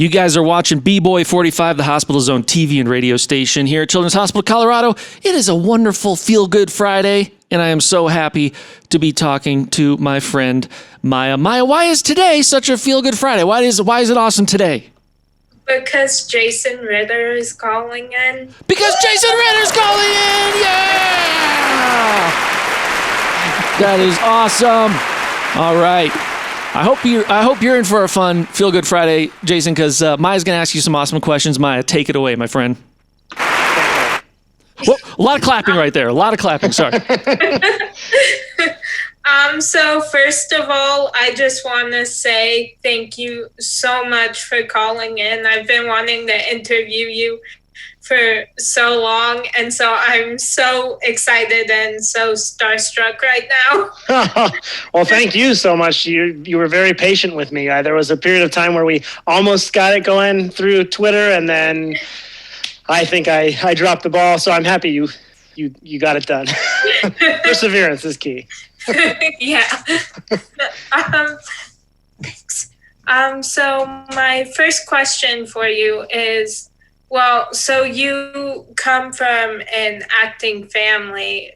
You guys are watching B-Boy 45, the Hospital Zone TV and radio station here at Children's Hospital Colorado. It is a wonderful Feel-Good Friday, and I am so happy to be talking to my friend Maya. Maya, why is today such a Feel-Good Friday? Why is it awesome today? Because Jason Ritter is calling in. Because Jason Ritter's calling in! Yeah! That is awesome. All right. I hope you're in for a fun Feel Good Friday, Jason, because Maya's going to ask you some awesome questions. Maya, take it away, my friend. Whoa, a lot of clapping right there. A lot of clapping. Sorry. So first of all, I just want to say thank you so much for calling in. I've been wanting to interview you for so long, and so I'm so excited and so starstruck right now. Well, thank you so much. You were very patient with me. There was a period of time where we almost got it going through Twitter, and then I think I dropped the ball. So I'm happy you got it done. Perseverance is key. Yeah. Thanks. So my first question for you is, well, so you come from an acting family,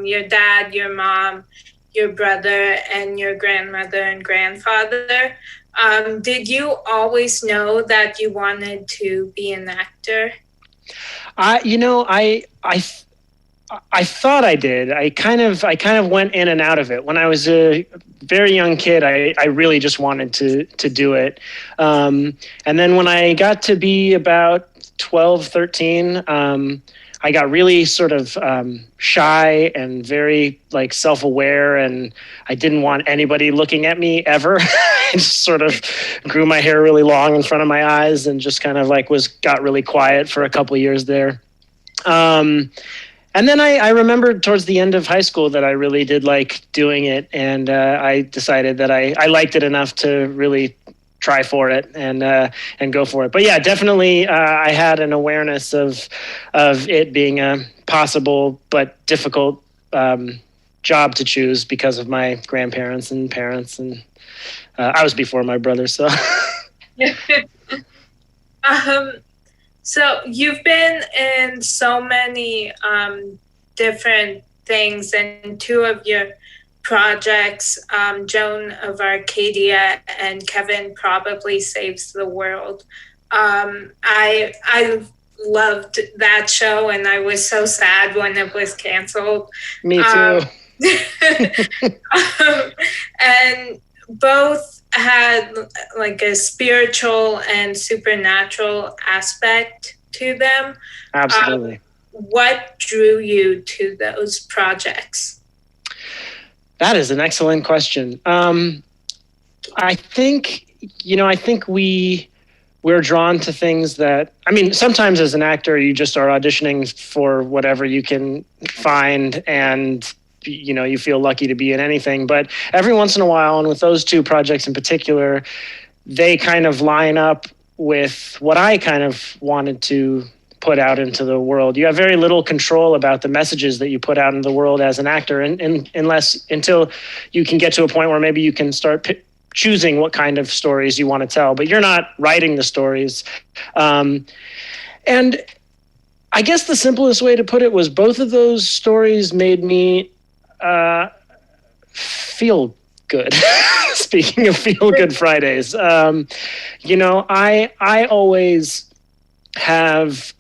your dad, your mom, your brother, and your grandmother and grandfather. Did you always know that you wanted to be an actor? I thought I did. I kind of went in and out of it. When I was a very young kid, I really just wanted to do it. And then when I got to be about 12, 13, I got really sort of shy and very self-aware, and I didn't want anybody looking at me ever. I just sort of grew my hair really long in front of my eyes and just kind of got really quiet for a couple of years there. And then I remembered towards the end of high school that I really did like doing it, and I decided that I liked it enough to really try for it and go for it. But yeah, definitely I had an awareness of it being a possible but difficult job to choose because of my grandparents and parents, and I was before my brother, so. So you've been in so many different things, and two of your projects, Joan of Arcadia and Kevin Probably Saves the World. I loved that show, and I was so sad when it was canceled. Me too. And both had a spiritual and supernatural aspect to them. Absolutely. What drew you to those projects? That is an excellent question. I think we're drawn to things that, sometimes as an actor, you just are auditioning for whatever you can find, and you feel lucky to be in anything. But every once in a while, and with those two projects in particular, they kind of line up with what I kind of wanted to put out into the world. You have very little control about the messages that you put out in the world as an actor, until you can get to a point where maybe you can start choosing what kind of stories you want to tell, but you're not writing the stories. And I guess the simplest way to put it was both of those stories made me feel good. Speaking of Feel Good Fridays, I always have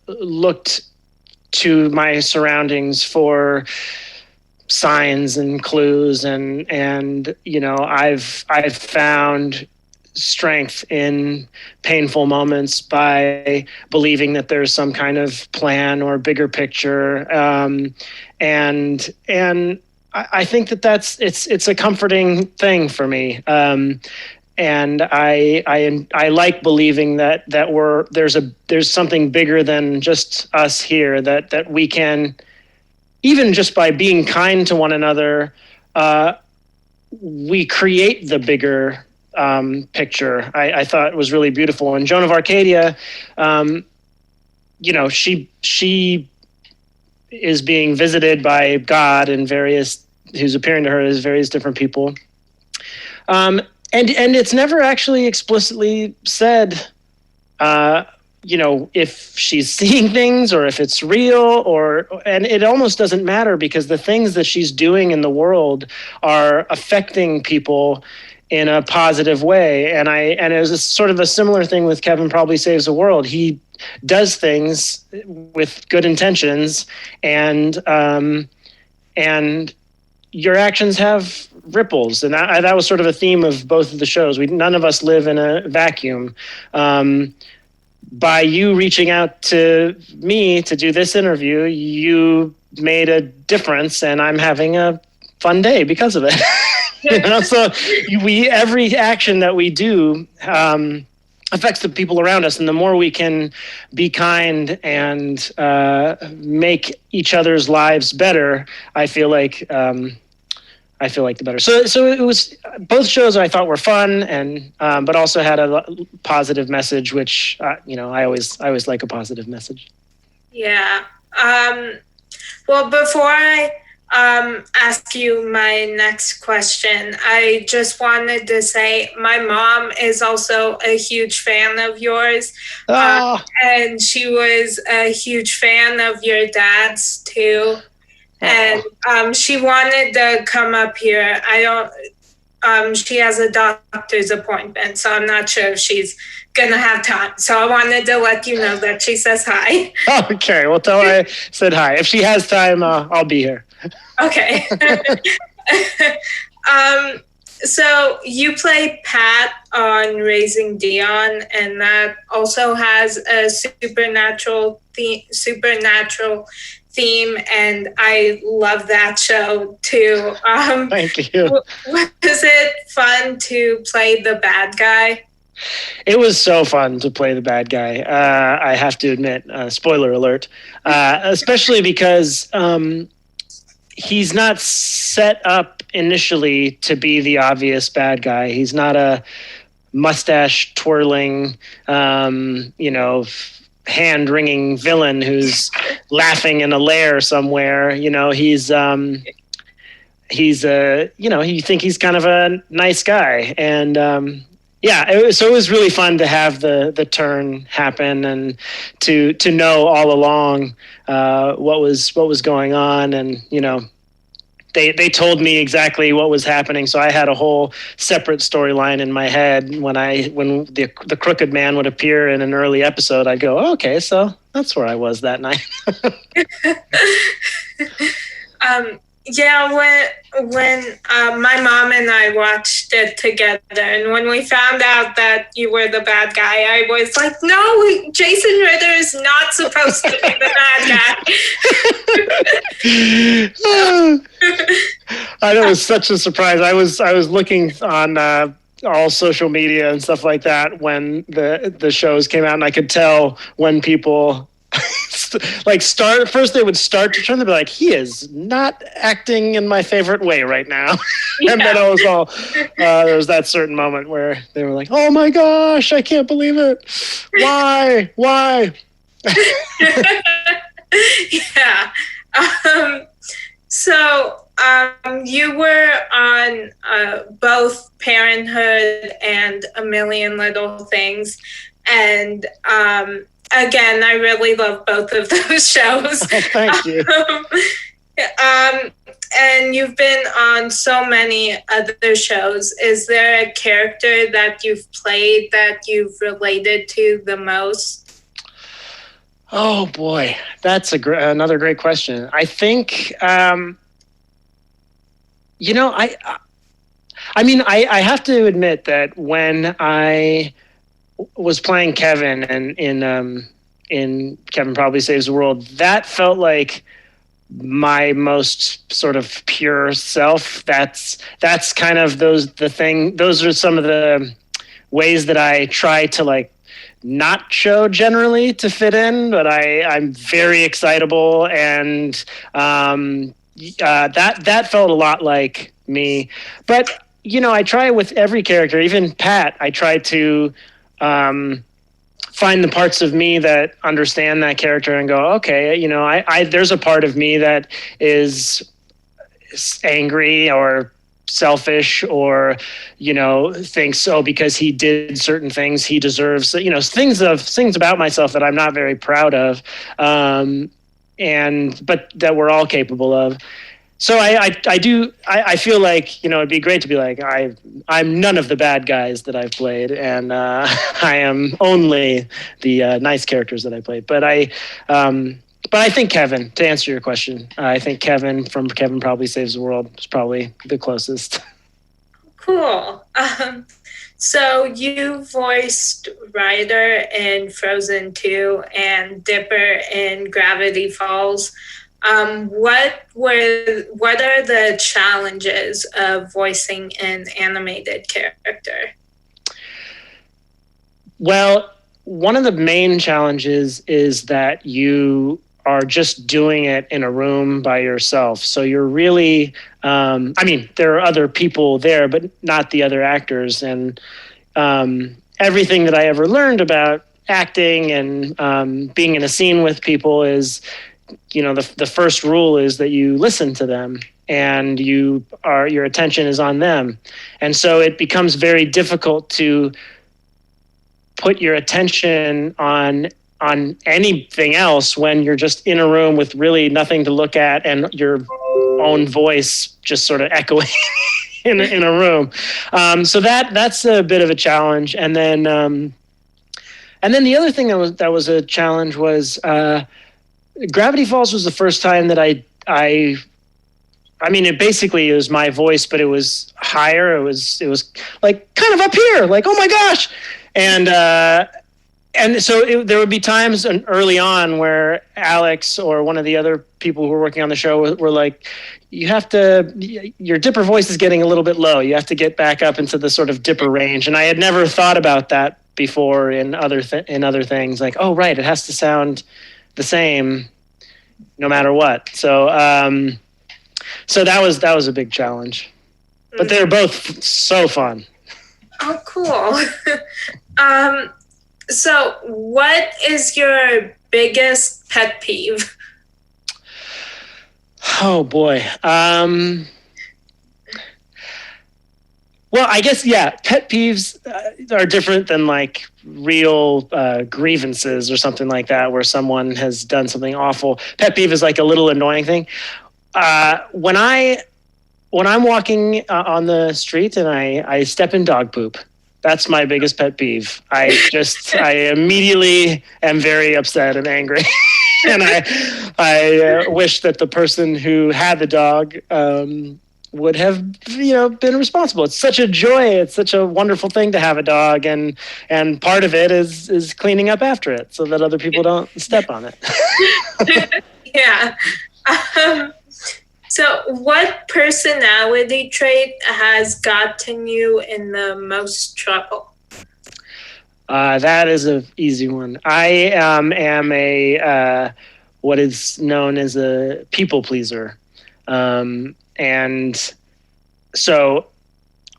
looked to my surroundings for signs and clues, and I've found strength in painful moments by believing that there's some kind of plan or bigger picture, and I think that it's a comforting thing for me. And I like believing that there's something bigger than just us here, that we can, even just by being kind to one another, we create the bigger picture. I thought it was really beautiful. And Joan of Arcadia, she is being visited by God and who's appearing to her as various different people. and it's never actually explicitly said, if she's seeing things or if it's real, and it almost doesn't matter because the things that she's doing in the world are affecting people in a positive way. And it was sort of a similar thing with Kevin Probably Saves the World. He does things with good intentions, and your actions have ripples. And that was sort of a theme of both of the shows. None of us live in a vacuum. By you reaching out to me to do this interview, you made a difference, and I'm having a fun day because of it. So every action that we do affects the people around us, and the more we can be kind and make each other's lives better, I feel like the better. So it was, both shows I thought were fun, and but also had a positive message, which I always like a positive message. Yeah. Well, before I ask you my next question, I just wanted to say my mom is also a huge fan of yours, and she was a huge fan of your dad's too. And she wanted to come up here. She has a doctor's appointment, so I'm not sure if she's going to have time. So I wanted to let you know that she says hi. Okay, well, tell her I said hi. If she has time, I'll be here. Okay. So you play Pat on Raising Dion, and that also has a supernatural theme, and I love that show too. Thank you. Was it fun to play the bad guy? It was so fun to play the bad guy. I have to admit, spoiler alert, especially because he's not set up initially to be the obvious bad guy. He's not a mustache twirling, hand-wringing villain who's laughing in a lair somewhere. He's you think he's kind of a nice guy. And it was really fun to have the turn happen, and to know all along what was going on. And they told me exactly what was happening, so I had a whole separate storyline in my head. When the crooked man would appear in an early episode, I'd go, okay, so that's where I was that night. When my mom and I watched it together, and when we found out that you were the bad guy, I was like, no, Jason Ritter is not supposed to be the bad guy. I know, it was such a surprise. I was looking on all social media and stuff like that when the shows came out, and I could tell when people first they would start to turn, they'd be like, he is not acting in my favorite way right now. Yeah. And then I was all there was that certain moment where they were like, oh my gosh, I can't believe it. Why Yeah. So you were on both Parenthood and A Million Little Things, and again, I really love both of those shows. Thank you. And you've been on so many other shows. Is there a character that you've played that you've related to the most? Oh boy, that's another great question. I think, I have to admit that when I was playing Kevin and in Kevin Probably Saves the World, that felt like my most sort of pure self. That's kind of those are some of the ways that I try to not show generally to fit in, but I'm very excitable, and that felt a lot like me. But I try with every character, even Pat, I try to find the parts of me that understand that character and go, okay, there's a part of me that is angry or selfish or, thinks, oh, because he did certain things, he deserves, things about myself that I'm not very proud of. But that we're all capable of. So I feel like, it'd be great to be like, I'm none of the bad guys that I've played, and I am only the nice characters that I played. But I think Kevin, to answer your question, I think Kevin from Kevin Probably Saves the World is probably the closest. Cool. So you voiced Ritter in Frozen 2 and Dipper in Gravity Falls. What are the challenges of voicing an animated character? Well, one of the main challenges is that you are just doing it in a room by yourself. So you're really, there are other people there, but not the other actors. And everything that I ever learned about acting and being in a scene with people is, the first rule is that you listen to them and your attention is on them. And so it becomes very difficult to put your attention on anything else when you're just in a room with really nothing to look at and your own voice just sort of echoing in a room. So that's a bit of a challenge. And then the other thing that was a challenge was Gravity Falls was the first time that it basically was my voice, but it was higher. It was like kind of up here, like, oh my gosh. And so there would be times early on where Alex or one of the other people who were working on the show were like, your Dipper voice is getting a little bit low. You have to get back up into the sort of Dipper range. And I had never thought about that before in other things, like, oh, right, it has to sound the same no matter what. So that was a big challenge, but they're both so fun. Oh, cool. So what is your biggest pet peeve? Oh boy. Well, I guess, pet peeves are different than like real grievances or something like that, where someone has done something awful. Pet peeve is like a little annoying thing. When I'm walking on the street and I step in dog poop, that's my biggest pet peeve. I immediately am very upset and angry. And I wish that the person who had the dog would have, been responsible. It's such a joy. It's such a wonderful thing to have a dog. And part of it is cleaning up after it so that other people don't step on it. Yeah. So what personality trait has gotten you in the most trouble? That is an easy one. I am a what is known as a people pleaser. And so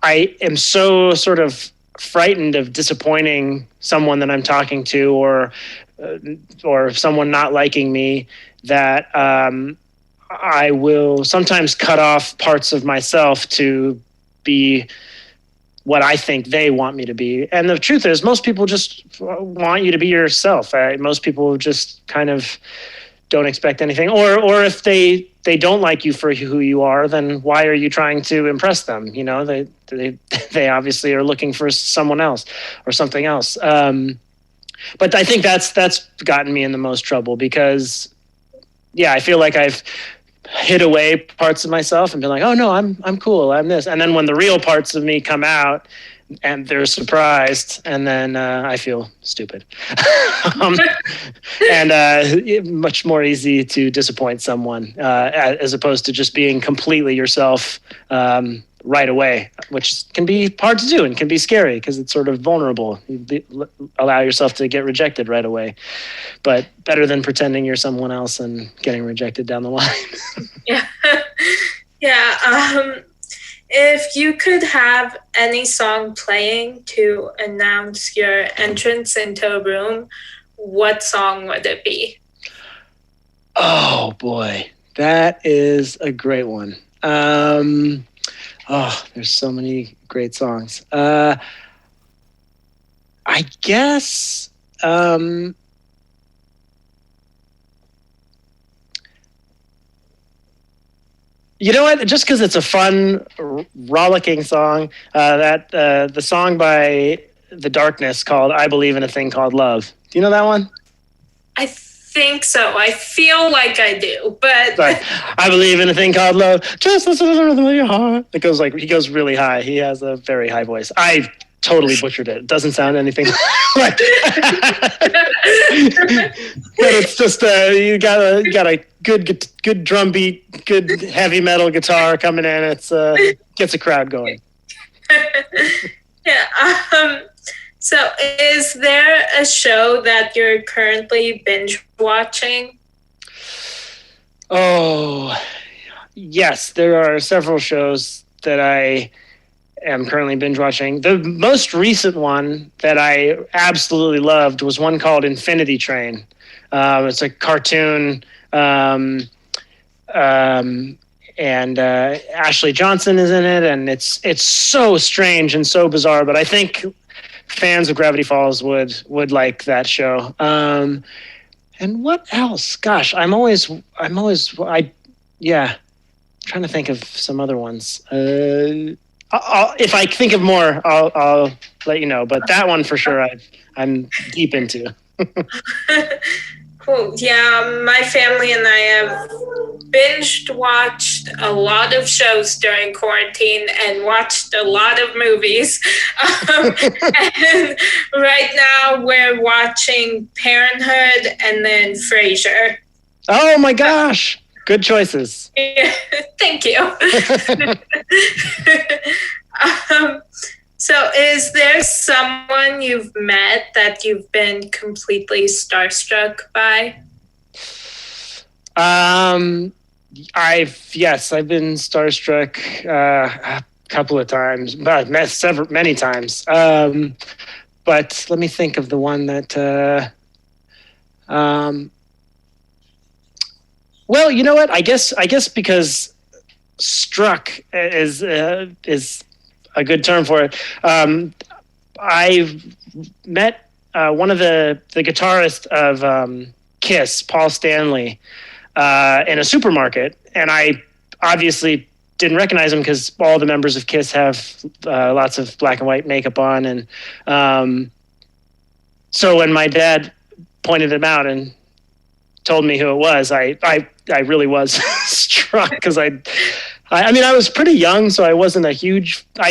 I am so sort of frightened of disappointing someone that I'm talking to or someone not liking me that I will sometimes cut off parts of myself to be what I think they want me to be. And the truth is, most people just want you to be yourself. Most people just kind of don't expect anything. Or if they don't like you for who you are, then why are you trying to impress them? They obviously are looking for someone else or something else. But I think that's gotten me in the most trouble because, I feel like I've hid away parts of myself and been like, oh no, I'm cool, I'm this. And then when the real parts of me come out and they're surprised, and then I feel stupid. And much more easy to disappoint someone as opposed to just being completely yourself right away, which can be hard to do and can be scary because it's sort of vulnerable. You allow yourself to get rejected right away, but better than pretending you're someone else and getting rejected down the line. Yeah. If you could have any song playing to announce your entrance into a room, what song would it be? Oh boy, that is a great one. Oh, there's so many great songs. I guess. You know what? Just because it's a fun, rollicking song, the song by The Darkness called "I Believe in a Thing Called Love." Do you know that one? I think so. I feel like I do, but Sorry. I believe in a thing called love. Just listen to the rhythm of your heart. It goes he goes really high. He has a very high voice. I totally butchered it. It doesn't sound anything like. But it's just you got a good drum beat, good heavy metal guitar coming in. It's gets a crowd going. yeah. So, is there a show that you're currently binge watching? Oh, yes, there are several shows that I am currently binge watching. The most recent one that I absolutely loved was one called Infinity Train. It's a cartoon, and Ashley Johnson is in it, and it's so strange and so bizarre. But I think fans of Gravity Falls would like that show. And what else? Gosh, I'm always trying to think of some other ones. If I think of more, I'll let you know. But that one for sure, I'm deep into. Cool. Yeah, my family and I have binged watched a lot of shows during quarantine and watched a lot of movies. And right now we're watching Parenthood and then Frasier. Oh my gosh! Good choices. Yeah, thank you. So is there someone you've met that you've been completely starstruck by? I've been starstruck a couple of times, but many times. But let me think of the one that. Well, you know what? I guess because struck is a good term for it. I've met one of the guitarist of Kiss, Paul Stanley, in a supermarket, and I obviously didn't recognize him because all the members of Kiss have lots of black and white makeup on, and so when my dad pointed him out and told me who it was, I really was struck because I mean, I was pretty young, so I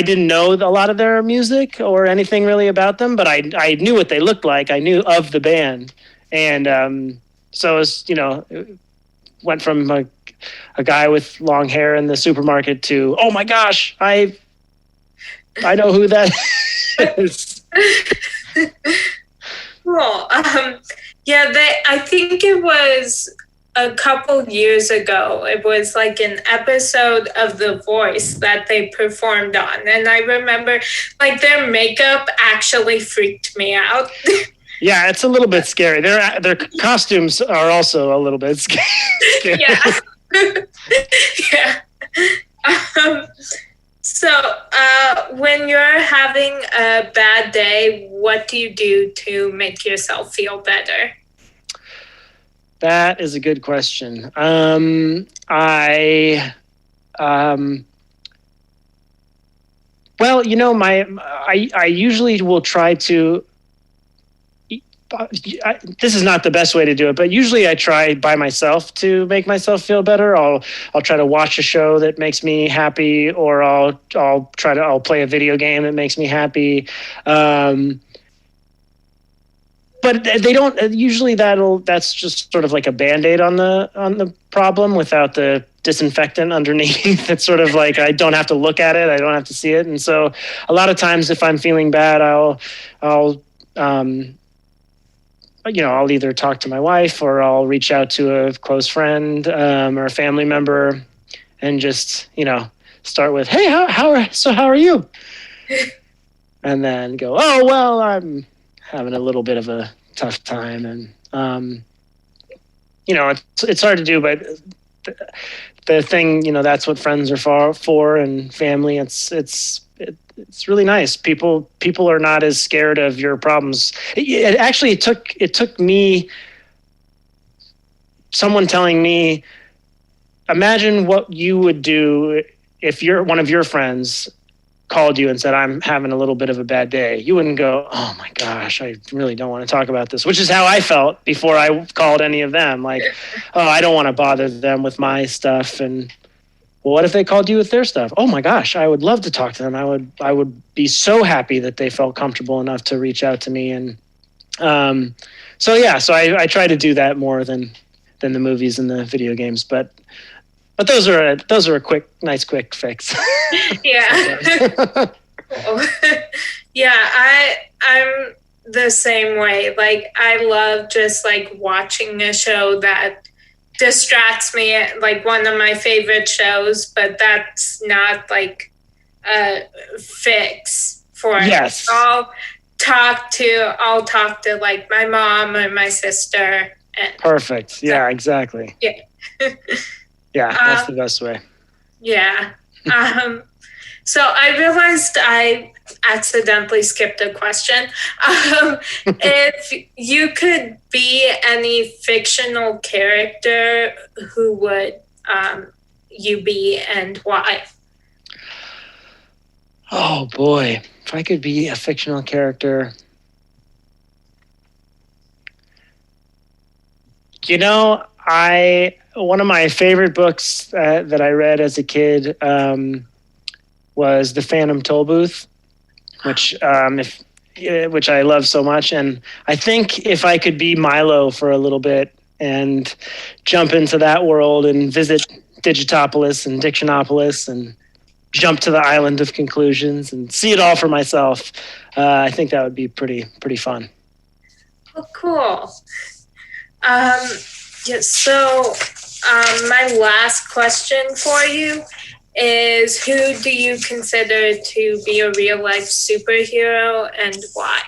didn't know a lot of their music or anything really about them, but I knew what they looked like. I knew of the band. And so it was, it went from a guy with long hair in the supermarket to, oh my gosh, I know who that is. Cool. Yeah, I think it was a couple years ago. It was like an episode of The Voice that they performed on. And I remember like their makeup actually freaked me out. Yeah, it's a little bit scary. Their costumes are also a little bit scary. Yeah. Yeah. So when you're having a bad day, what do you do to make yourself feel better? That is a good question. Well, I usually will try to. This is not the best way to do it, but usually I try by myself to make myself feel better. I'll try to watch a show that makes me happy, or I'll play a video game that makes me happy. But they don't usually. That's just sort of like a Band-Aid on the problem without the disinfectant underneath. It's sort of like I don't have to look at it. I don't have to see it. And so a lot of times if I'm feeling bad, I'll either talk to my wife or I'll reach out to a close friend or a family member and just, start with, hey, how are you? And then go, oh, well, I'm having a little bit of a tough time. And, it's hard to do, but the thing, that's what friends are for, and family. It's really nice. People are not as scared of your problems. It took me, someone telling me, imagine what you would do if one of your friends called you and said, I'm having a little bit of a bad day. You wouldn't go, oh my gosh, I really don't want to talk about this, which is how I felt before I called any of them. Like, oh, I don't want to bother them with my stuff. And well, what if they called you with their stuff? Oh my gosh, I would love to talk to them. I would be so happy that they felt comfortable enough to reach out to me. And so I try to do that more than the movies and the video games, but those are a nice quick fix. Yeah. Yeah, I'm the same way. Like, I love just like watching a show that distracts me. Like, one of my favorite shows, but that's not like a fix for it. Yes. I'll talk to like my mom or my sister. Perfect. Yeah, exactly. Yeah. Yeah, that's the best way. Yeah. So I realized I accidentally skipped a question. If you could be any fictional character, who would you be and why? Oh boy, if I could be a fictional character. One of my favorite books that I read as a kid was The Phantom Tollbooth, which I love so much. And I think if I could be Milo for a little bit and jump into that world and visit Digitopolis and Dictionopolis and jump to the Island of Conclusions and see it all for myself, I think that would be pretty fun. Oh, cool. So my last question for you is, who do you consider to be a real life superhero and why?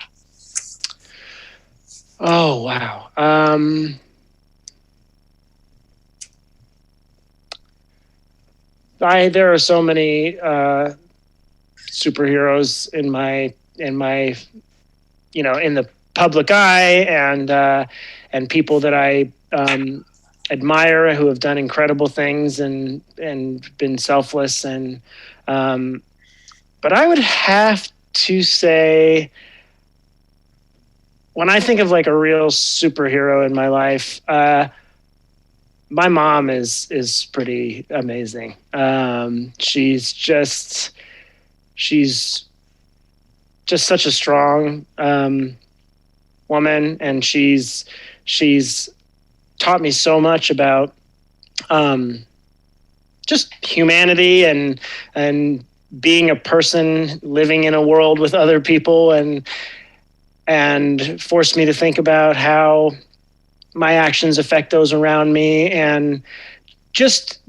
Oh, wow. There are so many superheroes in the public eye, and people that I admire who have done incredible things and been selfless. And but I would have to say, when I think of like a real superhero in my life, my mom is pretty amazing. She's just such a strong woman, and she's taught me so much about just humanity and being a person living in a world with other people, and forced me to think about how my actions affect those around me, and just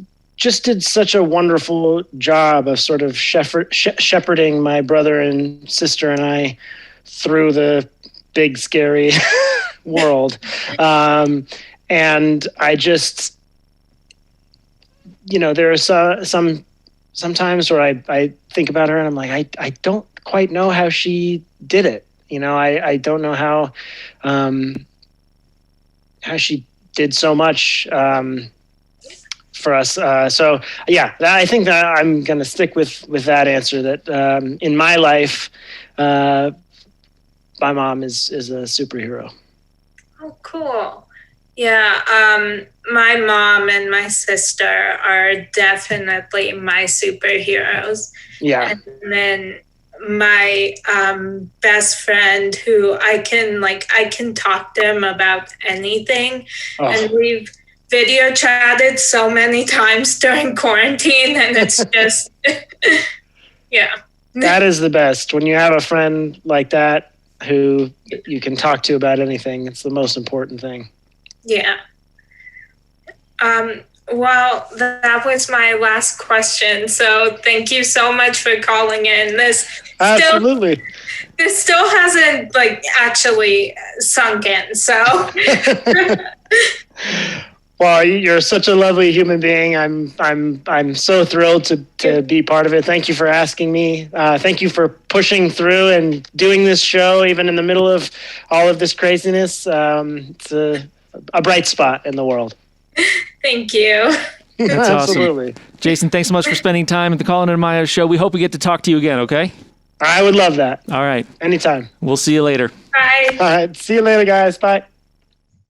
did such a wonderful job of sort of shepherding my brother and sister and I through the big scary world. And I just, there are sometimes where I think about her and I'm like, I don't quite know how she did it. I don't know how she did so much for us. So yeah, I think that I'm going to stick with that answer, that in my life, my mom is a superhero. Oh, cool. Yeah, my mom and my sister are definitely my superheroes. Yeah. And then my best friend, who I can talk to him about anything. Oh. And we've video chatted so many times during quarantine, and it's just, yeah. That is the best. When you have a friend like that who you can talk to about anything, it's the most important thing. Yeah. Well, that was my last question. So thank you so much for calling in. Absolutely. This still hasn't actually sunk in. So Well, you're such a lovely human being. I'm so thrilled to be part of it. Thank you for asking me. Thank you for pushing through and doing this show, even in the middle of all of this craziness. It's a bright spot in the world. Thank you. That's Absolutely. awesome. Jason, thanks so much for spending time at the Colin and Maya show. We hope we get to talk to you again, okay? I would love that. All right. Anytime. We'll see you later. Bye. All right. See you later, guys. Bye.